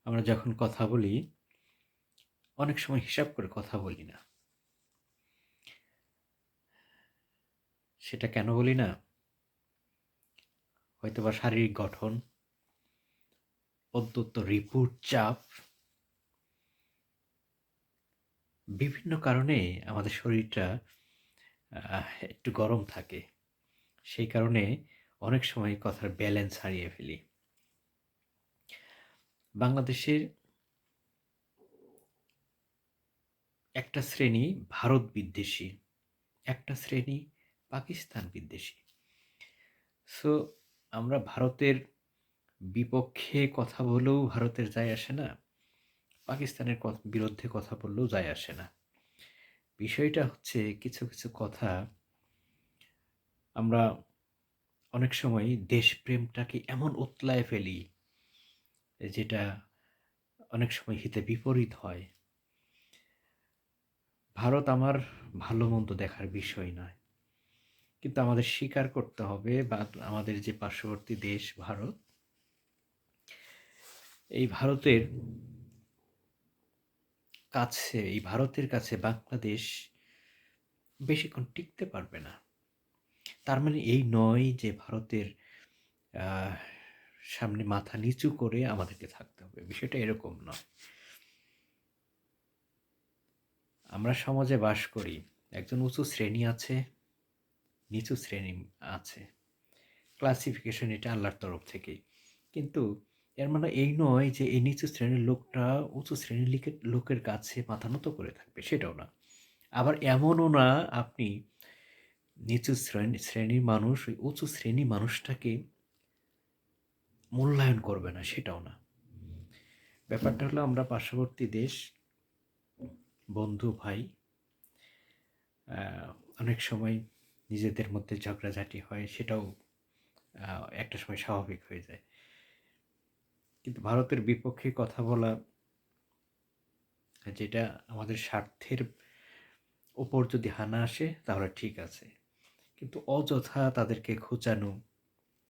আমরা যখন কথা বলি, অনেক সময় হিসাব করে কথা বলি না। সেটা কেন বলি না? হয়তোবা শারীরিক গঠন, অত্যন্ত রিপোর্ট চাপ, বিভিন্ন কারণে আমাদের শরীরটা একটু গরম থাকে। সেই কারণে অনেক সময় কথার ব্যালেন্স হারিয়ে ফেলি। বাংলাদেশের একটা শ্রেণী ভারত বিদ্বেষী, একটা শ্রেণী পাকিস্তান বিদ্বেষী। সো আমরা ভারতের বিপক্ষে কথা বলেও ভারতের যায় আসে না, পাকিস্তানের বিরুদ্ধে কথা বললেও যায় আসে না। বিষয়টা হচ্ছে কিছু কিছু কথা আমরা অনেক সময় দেশপ্রেমটাকে এমন উতলায় ফেলি, যেটা অনেক সময় হিতে বিপরীত হয়। ভারত আমার ভালো মন্দ দেখার বিষয় নয়, কিন্তু আমাদের স্বীকার করতে হবে বা আমাদের যে পার্শ্ববর্তী দেশ ভারত, এই ভারতের এই ভারতের কাছে বাংলাদেশ বেশিক্ষণ টিকতে পারবে না। তার মানে এই নয় যে ভারতের আহ, সামনে মাথা নিচু করে আমাদেরকে থাকতে হবে, বিষয়টা এরকম নয়। আমরা সমাজে বাস করি, একজন উঁচু শ্রেণী আছে, নিচু শ্রেণী আছে। ক্লাসিফিকেশন এটা আল্লাহর তরফ থেকেই। কিন্তু এর মানে এই নয় যে এই নিচু শ্রেণীর লোকটা উঁচু শ্রেণীর লোকের কাছে মাথা নত করে থাকবে, সেটাও না। আবার এমনও না আপনি নিচু শ্রেণীর মানুষ ওই উঁচু শ্রেণী মানুষটাকে মূল্যায়ন করবে না, সেটাও না। ব্যাপারটা হলো আমরা পার্শ্ববর্তী দেশ, বন্ধু ভাই, অনেক সময় নিজেদের মধ্যে ঝগড়াঝাটি হয়, সেটাও একটা সময় স্বাভাবিক হয়ে যায়। কিন্তু ভারতের বিপক্ষে কথা বলা, যেটা আমাদের স্বার্থের ওপর যদি হানা আসে তাহলে ঠিক আছে, কিন্তু অযথা তাদেরকে খোঁচানো,